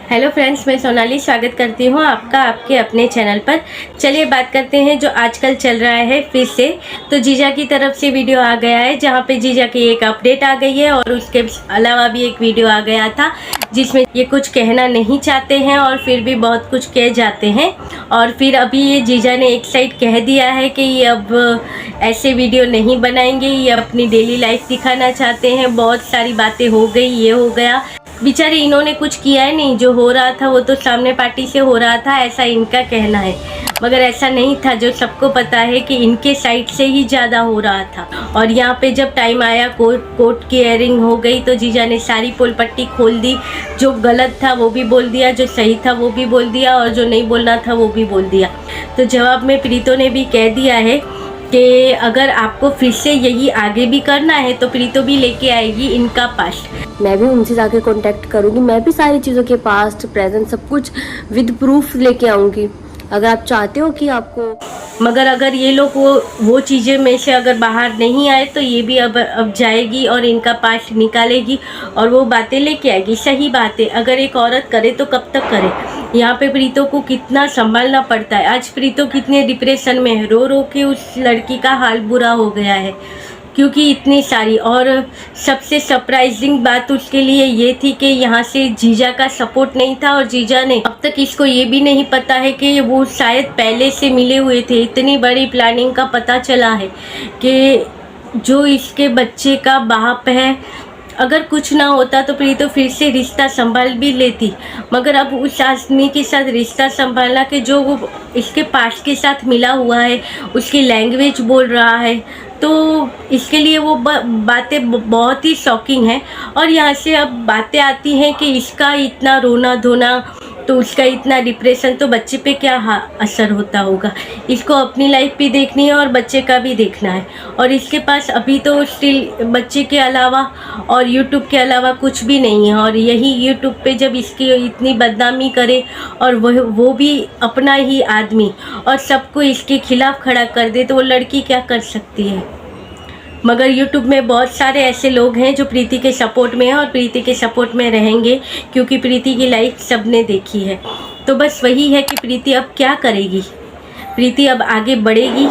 Hello friends, मैं सोनाली स्वागत करती हूँ आपका आपके अपने चैनल पर। चलिए बात करते हैं जो आजकल चल रहा है फिर से। तो जीजा की तरफ से वीडियो आ गया है जहाँ पे जीजा की एक अपडेट आ गई है और उसके अलावा भी एक वीडियो आ गया था जिसमें ये कुछ कहना नहीं चाहते हैं और फिर भी बहुत कुछ कह जाते हैं। और फिर अभी ये जीजा ने एक साइड कह दिया है कि ये अब ऐसे वीडियो नहीं बनाएंगे, ये अपनी डेली लाइफ दिखाना चाहते हैं। बहुत सारी बातें हो गई, ये हो गया। बेचारे इन्होंने कुछ किया है नहीं, जो हो रहा था वो तो सामने पार्टी से हो रहा था, ऐसा इनका कहना है। मगर ऐसा नहीं था, जो सबको पता है कि इनके साइड से ही ज़्यादा हो रहा था। और यहाँ पे जब टाइम आया, कोर्ट की हेयरिंग हो गई तो जीजा ने सारी पोल पट्टी खोल दी। जो गलत था वो भी बोल दिया, जो सही था वो भी बोल दिया और जो नहीं बोलना था वो भी बोल दिया। तो जवाब में प्रीतो ने भी कह दिया है कि अगर आपको फिर से यही आगे भी करना है तो प्रीतो भी लेके आएगी इनका पास्ट। मैं भी उनसे जाके कांटेक्ट करूंगी, मैं भी सारी चीज़ों के पास्ट प्रेजेंट सब कुछ विद प्रूफ लेके आऊंगी अगर आप चाहते हो कि आपको। मगर अगर ये लोग वो चीज़ें में से अगर बाहर नहीं आए तो ये भी अब जाएगी और इनका पास्ट निकालेगी और वो बातें लेके आएगी। सही बात है, अगर एक औरत करे तो कब तक करे। यहाँ पे प्रीतो को कितना संभालना पड़ता है। आज प्रीतो कितने डिप्रेशन में है, रो रो के उस लड़की का हाल बुरा हो गया है क्योंकि इतनी सारी। और सबसे सरप्राइजिंग बात उसके लिए ये थी कि यहाँ से जीजा का सपोर्ट नहीं था और जीजा ने अब तक इसको ये भी नहीं पता है कि वो शायद पहले से मिले हुए थे। इतनी बड़ी प्लानिंग का पता चला है कि जो इसके बच्चे का बाप है, अगर कुछ ना होता तो प्रीतो फिर से रिश्ता संभाल भी लेती। मगर अब उस आदमी के साथ रिश्ता संभालना कि जो वो इसके पास्ट के साथ मिला हुआ है, उसकी लैंग्वेज बोल रहा है, तो इसके लिए वो बातें बहुत ही शॉकिंग है। और यहाँ से अब बातें आती हैं कि इसका इतना रोना धोना, तो उसका इतना डिप्रेशन, तो बच्चे पे क्या असर होता होगा। इसको अपनी लाइफ भी देखनी है और बच्चे का भी देखना है। और इसके पास अभी तो स्टिल बच्चे के अलावा और यूट्यूब के अलावा कुछ भी नहीं है। और यही यूट्यूब पे जब इसकी इतनी बदनामी करे और वो भी अपना ही आदमी और सबको इसके खिलाफ खड़ा कर दे, तो वो लड़की क्या कर सकती है। मगर यूट्यूब में बहुत सारे ऐसे लोग हैं जो प्रीति के सपोर्ट में हैं और प्रीति के सपोर्ट में रहेंगे क्योंकि प्रीति की लाइफ सबने देखी है। तो बस वही है कि प्रीति अब क्या करेगी। प्रीति अब आगे बढ़ेगी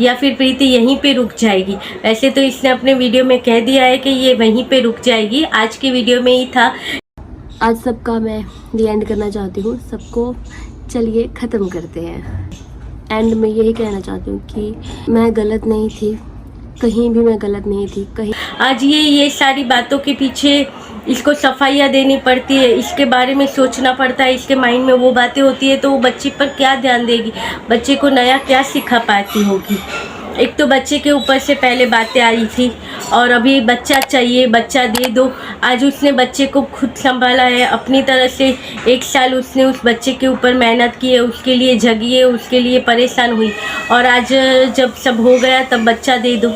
या फिर प्रीति यहीं पे रुक जाएगी। वैसे तो इसने अपने वीडियो में कह दिया है कि ये वहीं पे रुक जाएगी। आज की वीडियो में ही था। आज सबका मैं दी एंड करना चाहती हूँ, सबको चलिए ख़त्म करते हैं। एंड में यही कहना चाहती हूँ कि मैं गलत नहीं थी, कहीं भी मैं गलत नहीं थी कहीं। आज ये सारी बातों के पीछे इसको सफाइयाँ देनी पड़ती है, इसके बारे में सोचना पड़ता है, इसके माइंड में वो बातें होती है, तो वो बच्चे पर क्या ध्यान देगी, बच्चे को नया क्या सिखा पाती होगी। एक तो बच्चे के ऊपर से पहले बातें आई थी और अभी बच्चा चाहिए, बच्चा दे दो। आज उसने बच्चे को खुद संभाला है अपनी तरह से। 1 साल उसने उस बच्चे के ऊपर मेहनत की है, उसके लिए जगी है, उसके लिए परेशान हुई और आज जब सब हो गया तब बच्चा दे दो।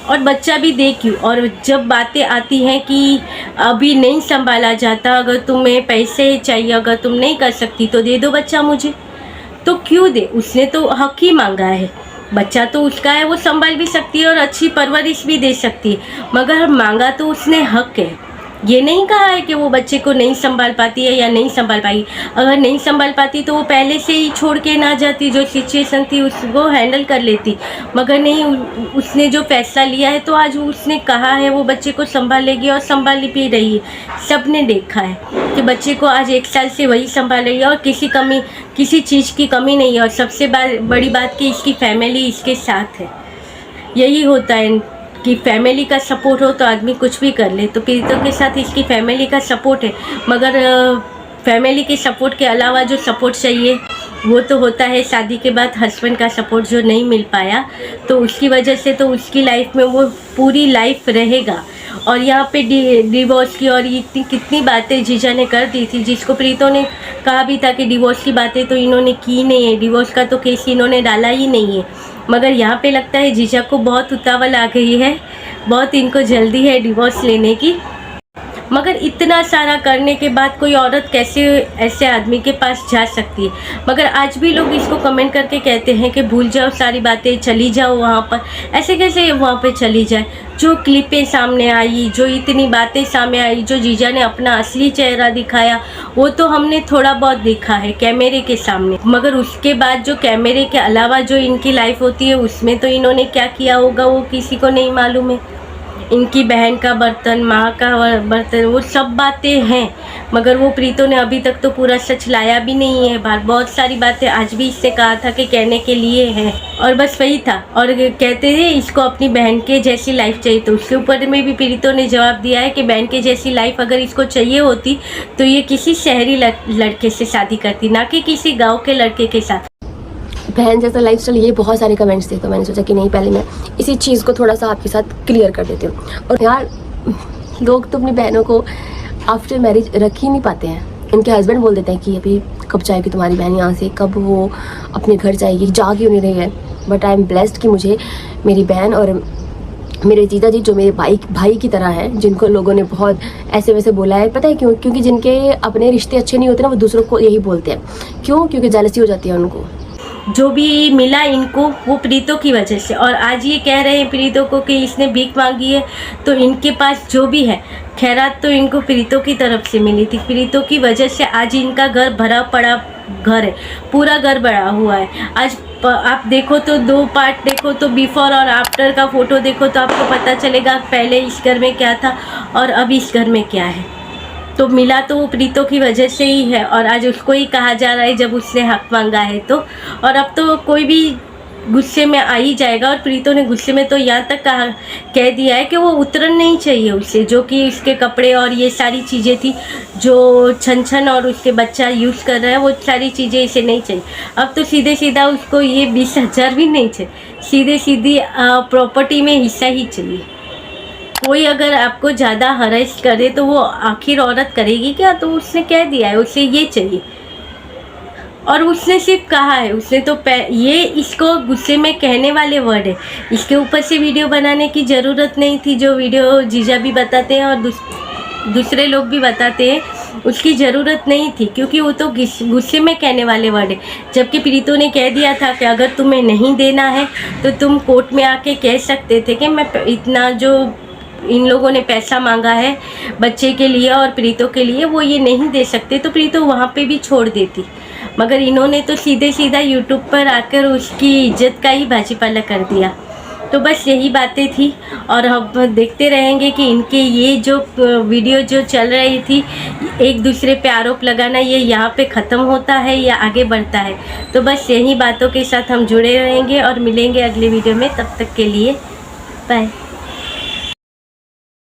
और बच्चा भी दे क्यों। और जब बातें आती हैं कि अभी नहीं संभाला जाता, अगर तुम्हें पैसे चाहिए, अगर तुम नहीं कर सकती तो दे दो बच्चा मुझे, तो क्यों दे। उसने तो हक ही मांगा है, बच्चा तो उसका है, वो संभाल भी सकती है और अच्छी परवरिश भी दे सकती है। मगर मांगा तो उसने हक है, ये नहीं कहा है कि वो बच्चे को नहीं संभाल पाती है या नहीं संभाल पाई। अगर नहीं संभाल पाती तो वो पहले से ही छोड़ के ना जाती, जो सिचुएशन थी उसको हैंडल कर लेती। मगर नहीं, उसने जो फैसला लिया है तो आज उसने कहा है वो बच्चे को संभाल लेगी और संभाल भी रही है। सब ने देखा है कि बच्चे को आज 1 साल से वही संभाल रही है और किसी चीज़ की कमी नहीं है। और सबसे बड़ी बात कि इसकी फैमिली इसके साथ है। यही होता है कि फैमिली का सपोर्ट हो तो आदमी कुछ भी कर ले। तो प्रीतो के साथ इसकी फैमिली का सपोर्ट है, मगर फैमिली के सपोर्ट के अलावा जो सपोर्ट चाहिए वो तो होता है शादी के बाद हस्बैंड का सपोर्ट, जो नहीं मिल पाया तो उसकी वजह से तो उसकी लाइफ में वो पूरी लाइफ रहेगा। और यहाँ पे डिवोर्स की और इतनी कितनी बातें जीजा ने कर दी थी, जिसको प्रीतो ने कहा भी था कि डिवोर्स की बातें तो इन्होंने की नहीं है, डिवोर्स का तो केस इन्होंने डाला ही नहीं है। मगर यहाँ पे लगता है जीजा को बहुत उतावल आ गई है, बहुत इनको जल्दी है डिवोर्स लेने की। मगर इतना सारा करने के बाद कोई औरत कैसे ऐसे आदमी के पास जा सकती है। मगर आज भी लोग इसको कमेंट करके कहते हैं कि भूल जाओ सारी बातें, चली जाओ वहाँ पर। ऐसे कैसे वहाँ पे चली जाए? जो क्लिपें सामने आई, जो इतनी बातें सामने आई, जो जीजा ने अपना असली चेहरा दिखाया, वो तो हमने थोड़ा बहुत देखा है कैमरे के सामने। मगर उसके बाद जो कैमरे के अलावा जो इनकी लाइफ होती है, उसमें तो इन्होंने क्या किया होगा वो किसी को नहीं मालूम है। इनकी बहन का बर्तन, माँ का बर्तन, वो सब बातें हैं, मगर वो प्रीतो ने अभी तक तो पूरा सच लाया भी नहीं है बाहर। बहुत सारी बातें आज भी इससे कहा था कि कहने के लिए हैं, और बस वही था। और कहते थे इसको अपनी बहन के जैसी लाइफ चाहिए, तो उसके ऊपर में भी प्रीतो ने जवाब दिया है कि बहन के जैसी लाइफ अगर इसको चाहिए होती तो ये किसी शहरी लड़के से शादी करती, ना कि किसी गाँव के लड़के के साथ। बहन जैसा लाइफस्टाइल, ये बहुत सारे कमेंट्स थे, तो मैंने सोचा कि नहीं, पहले मैं इसी चीज़ को थोड़ा सा आपके साथ क्लियर कर देती हूँ। और यार, लोग तो अपनी बहनों को आफ्टर मैरिज रख ही नहीं पाते हैं। इनके हस्बैंड बोल देते हैं कि अभी कब जाएगी तुम्हारी बहन यहाँ से, कब वो अपने घर जाएगी, जा क्यों नहीं रही है। बट आई एम ब्लेस्ड कि मुझे मेरी बहन और मेरे जीजा जी जो मेरे भाई की तरह है, जिनको लोगों ने बहुत ऐसे वैसे बोला है, पता है क्यों? क्योंकि जिनके अपने रिश्ते अच्छे नहीं होते ना, वो दूसरों को यही बोलते हैं। क्यों? क्योंकि जेलसी हो जाती है उनको। जो भी मिला इनको वो प्रीतो की वजह से, और आज ये कह रहे हैं प्रीतो को कि इसने भीख मांगी है, तो इनके पास जो भी है खैरात तो इनको प्रीतो की तरफ से मिली थी। प्रीतो की वजह से आज इनका घर भरा पड़ा घर है, पूरा घर भरा हुआ है। आज आप देखो तो 2 पार्ट देखो तो बिफोर और आफ्टर का फोटो देखो तो आपको पता चलेगा पहले इस घर में क्या था और अब इस घर में क्या है। तो मिला तो वो प्रीतो की वजह से ही है, और आज उसको ही कहा जा रहा है जब उसने हक मांगा है तो। और अब तो कोई भी गुस्से में आ ही जाएगा, और प्रीतो ने गुस्से में तो यहाँ तक कह दिया है कि वो उतरन नहीं चाहिए उससे, जो कि उसके कपड़े और ये सारी चीज़ें थी जो छन और उसके बच्चा यूज़ कर रहा है, वो सारी चीज़ें इसे नहीं चाहिए। अब तो सीधे सीधा उसको ये 20,000 भी नहीं चाहिए, सीधे सीधी प्रॉपर्टी में हिस्सा ही चाहिए। कोई अगर आपको ज़्यादा हरेस करे तो वो आखिर औरत करेगी क्या? तो उसने कह दिया है उसे ये चाहिए, और उसने सिर्फ कहा है, उसने तो ये इसको गुस्से में कहने वाले वर्ड है। इसके ऊपर से वीडियो बनाने की ज़रूरत नहीं थी, जो वीडियो जीजा भी बताते हैं और दूसरे लोग भी बताते हैं, उसकी ज़रूरत नहीं थी, क्योंकि वो तो गुस्से में कहने वाले वर्ड है। जबकि प्रीतो ने कह दिया था कि अगर तुम्हें नहीं देना है तो तुम कोर्ट में आके कह सकते थे कि मैं इतना जो इन लोगों ने पैसा मांगा है बच्चे के लिए और प्रीतो के लिए वो ये नहीं दे सकते, तो प्रीतो वहाँ पे भी छोड़ देती। मगर इन्होंने तो सीधे सीधा यूट्यूब पर आकर उसकी इज्जत का ही भाजीपाला कर दिया। तो बस यही बातें थी, और हम देखते रहेंगे कि इनके ये जो वीडियो जो चल रही थी एक दूसरे पे आरोप लगाना, ये यहाँ पे ख़त्म होता है या आगे बढ़ता है। तो बस यही बातों के साथ हम जुड़े रहेंगे और मिलेंगे अगले वीडियो में। तब तक के लिए बाय।